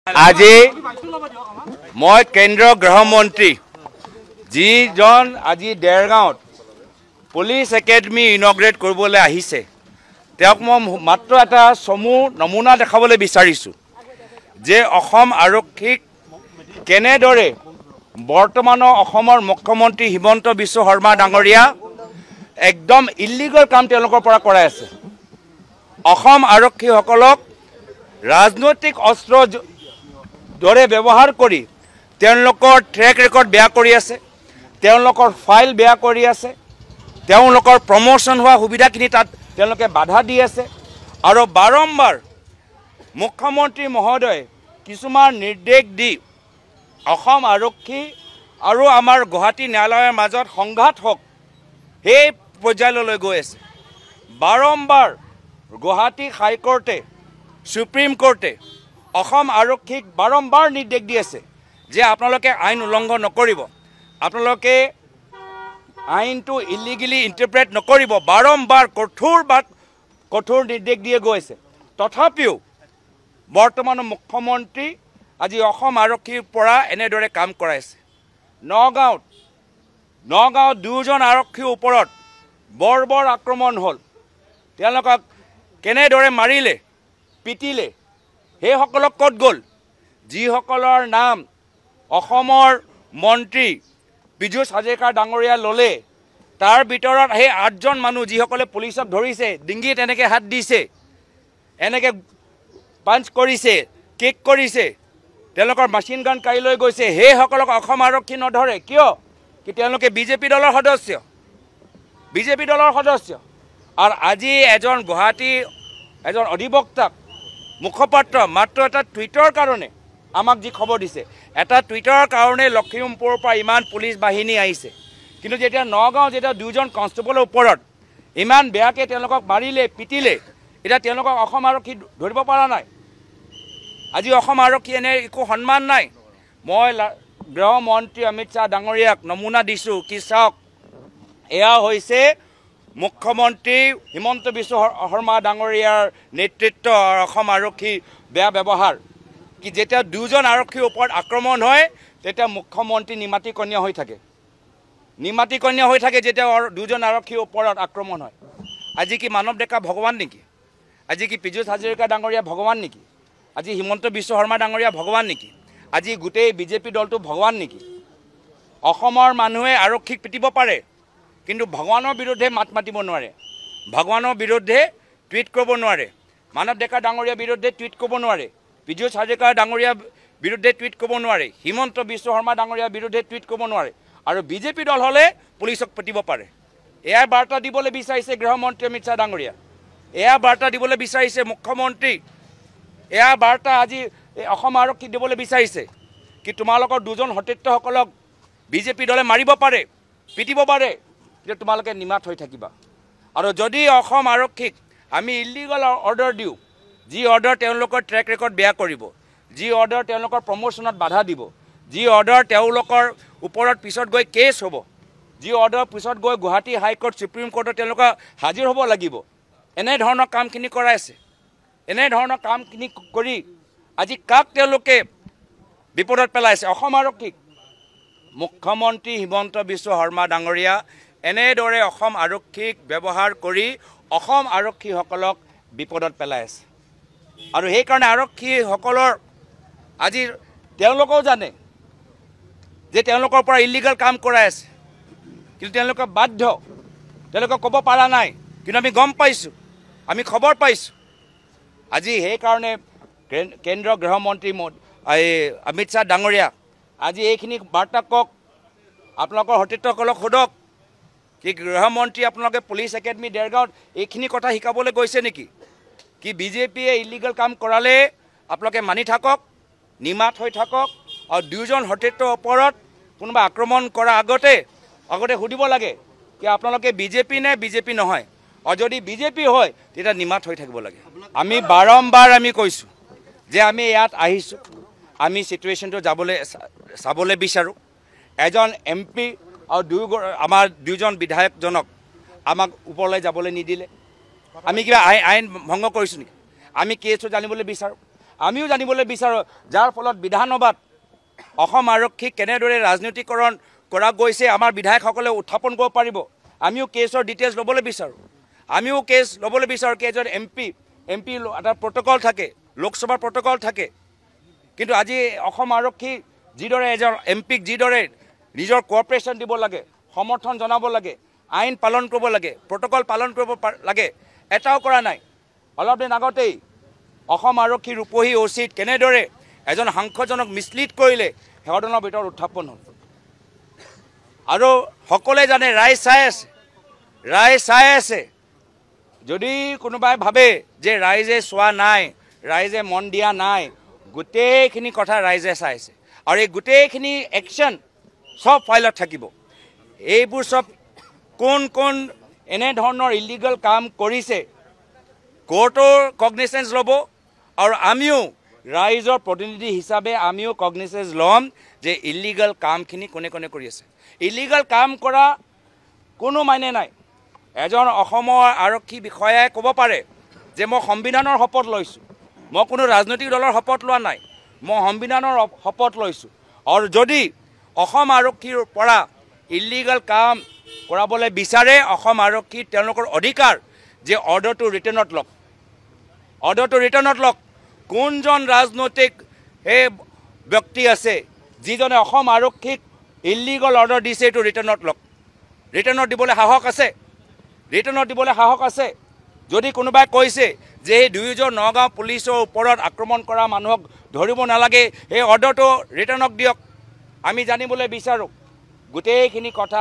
আজি মই কেন্দ্ৰ গৃহমন্ত্ৰী যিজন আজি দেৰগাঁৱত পুলিচ একাডেমি ইনগ্ৰেট কৰিবলৈ আহিছে তেওঁক মই মাত্ৰ এটা চমু নমুনা দেখাবলৈ বিচাৰিছোঁ যে অসম আৰক্ষীক কেনেদৰে বৰ্তমানৰ অসমৰ মুখ্যমন্ত্ৰী হিমন্ত বিশ্ব শৰ্মা ডাঙৰীয়া একদম ইলিগেল কাম তেওঁলোকৰ পৰা কৰাই আছে। অসম আৰক্ষীসকলক ৰাজনৈতিক অস্ত্ৰ দৰে ব্যৱহাৰ কৰি তেওঁলোকৰ ট্ৰেক ৰেকৰ্ড বেয়া কৰি আছে, তেওঁলোকৰ ফাইল বেয়া কৰি আছে, তেওঁলোকৰ প্ৰমোশ্যন হোৱা সুবিধাখিনি তাত তেওঁলোকে বাধা দি আছে আৰু বাৰম্বাৰ মুখ্যমন্ত্ৰী মহোদয় কিছুমান নিৰ্দেশ দি অসম আৰক্ষী আৰু আমাৰ গুৱাহাটী ন্যায়ালয়ৰ মাজত সংঘাত হওক সেই পৰ্যায়লৈ গৈ আছে। বাৰম্বাৰ গুৱাহাটী হাইকোৰ্টে সুপ্ৰিম কোৰ্টে অসম আৰক্ষীক বাৰম্বাৰ নিৰ্দেশ দি আছে যে আপোনালোকে আইন উলংঘন নকৰিব, আপোনালোকে আইনটো ইলিগেলি ইণ্টাৰপ্ৰেট নকৰিব, বাৰম্বাৰ কঠোৰ নিৰ্দেশ দিয়ে গৈ আছে। তথাপিও বৰ্তমানৰ মুখ্যমন্ত্ৰী আজি অসম আৰক্ষীৰ পৰা এনেদৰে কাম কৰাইছে। নগাঁৱত দুজন আৰক্ষীৰ ওপৰত বৰ আক্ৰমণ হ'ল, তেওঁলোকক কেনেদৰে মাৰিলে পিটিলে সেইসকলক ক'ত গ'ল? যিসকলৰ নাম অসমৰ মন্ত্ৰী পীযুষ হাজৰিকা ডাঙৰীয়া ল'লে তাৰ ভিতৰত সেই 8জন মানুহ যিসকলে পুলিচক ধৰিছে, ডিঙিত এনেকৈ হাত দিছে, এনেকৈ পাঞ্চ কৰিছে, কিক কৰিছে, তেওঁলোকৰ মেচিন গান কাঢ়ি লৈ গৈছে, সেইসকলক অসম আৰক্ষী নধৰে কিয়? কি তেওঁলোকে বিজেপি দলৰ সদস্য। আৰু আজি গুৱাহাটী এজন অধিবক্তাক মুখপাত্ৰ মাত্ৰ এটা টুইটৰ কাৰণে আমাক যি খবৰ দিছে, এটা টুইটৰ কাৰণে লখিমপুৰৰ পৰা ইমান পুলিচ বাহিনী আহিছে, কিন্তু যেতিয়া নগাঁও যেতিয়া 2জন কনষ্টেবলৰ ওপৰত ইমান বেয়াকৈ তেওঁলোকক মাৰিলে পিটিলে, এতিয়া তেওঁলোকক অসম আৰক্ষী ধৰিব পৰা নাই। আজি অসম আৰক্ষী এনে একো সন্মান নাই। মই গৃহমন্ত্ৰী অমিত শ্বাহ ডাঙৰীয়াক নমুনা দিছোঁ কি চাওক, এয়া হৈছে মুখ্যমন্ত্ৰী হিমন্ত বিশ্ব শৰ্মা ডাঙৰীয়াৰ নেতৃত্ব আৰু অসম আৰক্ষীৰ বেয়া ব্যৱহাৰ। কি যেতিয়া 2জন আৰক্ষীৰ ওপৰত আক্ৰমণ হয় তেতিয়া মুখ্যমন্ত্ৰী নিমাতিকন্যা হৈ থাকে যেতিয়া 2জন আৰক্ষীৰ ওপৰত আক্ৰমণ হয়। আজি কি মানৱ ডেকা ভগৱান নেকি? আজি কি পীযুষ হাজৰিকা ডাঙৰীয়া ভগৱান নেকি? আজি হিমন্ত বিশ্ব শৰ্মা ডাঙৰীয়া ভগৱান নেকি? আজি গোটেই বিজেপি দলটো ভগৱান নেকি? অসমৰ মানুহে আৰক্ষীক পিটিব পাৰে কিন্তু ভগৱানৰ বিৰুদ্ধে মাত মাতিব নোৱাৰে, ভগৱানৰ বিৰুদ্ধে টুইট কৰিব নোৱাৰে, মানৱ ডেকা ডাঙৰীয়াৰ বিৰুদ্ধে টুইট কৰিব নোৱাৰে, পীযুষ হাজৰিকা ডাঙৰীয়াৰ বিৰুদ্ধে টুইট কৰিব নোৱাৰে, হিমন্ত বিশ্ব শৰ্মা ডাঙৰীয়াৰ বিৰুদ্ধে টুইট কৰিব নোৱাৰে, আৰু বিজেপি দল হ'লে পুলিচক পিটিব পাৰে। এয়া বাৰ্তা দিবলৈ বিচাৰিছে গৃহমন্ত্ৰী অমিত শ্বাহ ডাঙৰীয়া, এয়া বাৰ্তা দিবলৈ বিচাৰিছে মুখ্যমন্ত্ৰী, এয়া বাৰ্তা আজি অসম আৰক্ষীক দিবলৈ বিচাৰিছে কি তোমালোকৰ 2জন সতীৰ্থসকলক বিজেপি দলে মাৰিব পাৰে, পিটিব পাৰে, যে তোমালোকে নিমাত হৈ থাকিবা। আৰু যদি অসম আৰক্ষীক আমি ইলিগেল অৰ্ডাৰ দিওঁ, যি অৰ্ডাৰ তেওঁলোকৰ ট্ৰেক ৰেকৰ্ড বেয়া কৰিব, যি অৰ্ডাৰ তেওঁলোকৰ প্ৰমোশ্যনত বাধা দিব, যি অৰ্ডাৰ তেওঁলোকৰ ওপৰত পিছত গৈ কেছ হ'ব, যি অৰ্ডাৰ পিছত গৈ গুৱাহাটী হাইকোৰ্ট সুপ্ৰিম কোৰ্টত তেওঁলোকে হাজিৰ হ'ব লাগিব, এনেধৰণৰ কামখিনি কৰাইছে। এনেধৰণৰ কামখিনি কৰি আজি কাক তেওঁলোকে বিপদত পেলাইছে? অসম আৰক্ষীক। মুখ্যমন্ত্ৰী হিমন্ত বিশ্ব শৰ্মা ডাঙৰীয়া এনেদৰে অসম আৰক্ষীক ব্যৱহাৰ কৰি অসম আৰক্ষীসকলক বিপদত পেলাই আছে। আৰু সেইকাৰণে আৰক্ষীসকলৰ আজি তেওঁলোকেও জানে যে তেওঁলোকৰ পৰা ইলিগেল কাম কৰাই আছে, কিন্তু তেওঁলোকে বাধ্য, তেওঁলোকে ক'ব পৰা নাই, কিন্তু আমি গম পাইছোঁ, আমি খবৰ পাইছোঁ। আজি সেইকাৰণে কেন্দ্ৰীয় গৃহমন্ত্ৰী অমিত শ্বাহ ডাঙৰীয়া আজি এইখিনি বাৰ্তা কওক, আপোনালোকৰ সতীৰ্থসকলক সোধক কি গৃহমন্ত্ৰী আপোনালোকে পুলিচ একাডেমি দেৰগাঁৱত এইখিনি কথা শিকাবলৈ গৈছে নেকি? কি বিজেপিয়ে ইলিগেল কাম কৰালে আপোনালোকে মানি থাকক, নিমাত হৈ থাকক, আৰু 2জন সতীৰ্থৰ ওপৰত কোনোবা আক্ৰমণ কৰাৰ আগতে সুধিব লাগে কি আপোনালোকে বিজেপি নে বিজেপি নহয়, আৰু যদি বিজেপি হয় তেতিয়া নিমাত হৈ থাকিব লাগে। আমি বাৰম্বাৰ কৈছোঁ যে আমি ইয়াত আহিছোঁ, আমি চিটুৱেশ্যনটো চাবলৈ বিচাৰোঁ। এজন MP আৰু আমাৰ 2জন বিধায়কজনক আমাক ওপৰলৈ যাবলৈ নিদিলে। আমি কিবা আইন ভংগ কৰিছোঁ নেকি? আমি কেছটো জানিবলৈ বিচাৰোঁ। আমিও জানিবলৈ বিচাৰোঁ, যাৰ ফলত বিধানসভাত অসম আৰক্ষীক কেনেদৰে ৰাজনীতিকৰণ কৰা গৈছে আমাৰ বিধায়কসকলে উত্থাপন কৰিব পাৰিব। আমিও কেছৰ ডিটেইলছ ল'বলৈ বিচাৰোঁ। আমিও কেছ ল'বলৈ বিচাৰোঁ কি এজন এম পি এটা প্ৰট'কল থাকে, লোকসভাৰ প্ৰট'কল থাকে। কিন্তু আজি অসম আৰক্ষী যিদৰে এজন এম পিক যিদৰে নিজৰ কোঅপাৰেশ্যন দিব লাগে, সমৰ্থন জনাব লাগে, আইন পালন কৰিব লাগে, প্ৰট'কল পালন কৰিব লাগে, এটাও কৰা নাই। অলপ দিন আগতেই অসম আৰক্ষীৰ ৰূপহী অচিত কেনেদৰে এজন সাংসদজনক মিছলিড কৰিলে সেৱাদনৰ ভিতৰত উত্থাপন হ'ল। আৰু সকলোৱে জানে, ৰাইজ চাই আছে। যদি কোনোবাই ভাবে যে ৰাইজে চোৱা নাই, ৰাইজে মন দিয়া নাই, গোটেইখিনি কথা ৰাইজে চাই আছে। আৰু এই গোটেইখিনি একশ্যন সব ফাইলত থাকিব। এইবোৰ সব কোন এনেধৰণৰ ইলিগেল কাম কৰিছে কোৰ্টৰ কগনিচেঞ্চ ল'ব। আৰু আমিও ৰাইজৰ প্ৰতিনিধি হিচাপে আমিও কগনিচেঞ্চ ল'ম যে ইলিগেল কামখিনি কোনে কৰি আছে। ইলিগেল কাম কৰা কোনো মানে নাই। এজন অসমৰ আৰক্ষী বিষয়াই ক'ব পাৰে যে মই সংবিধানৰ শপত লৈছোঁ, মই কোনো ৰাজনৈতিক দলৰ শপত লোৱা নাই, মই সংবিধানৰ শপত লৈছোঁ। আৰু যদি অসম আৰক্ষীৰ পৰা ইলিগেল কাম কৰাবলৈ বিচাৰে, অসম আৰক্ষীৰ তেওঁলোকৰ অধিকাৰ যে অৰ্ডাৰটো ৰিটাৰ্ণত লওক। কোনজন ৰাজনৈতিক সেই ব্যক্তি আছে যিজনে অসম আৰক্ষীক ইলিগেল অৰ্ডাৰ দিছে, এইটো ৰিটাৰ্ণত লওক। ৰিটাৰ্ণত দিবলৈ সাহস আছে। যদি কোনোবাই কৈছে যে এই দুয়োজন নগাঁও পুলিচৰ ওপৰত আক্ৰমণ কৰা মানুহক ধৰিব নালাগে, সেই অৰ্ডাৰটো ৰিটাৰ্ণক দিয়ক। আমি জানিবলৈ বিচাৰোঁ গোটেইখিনি কথা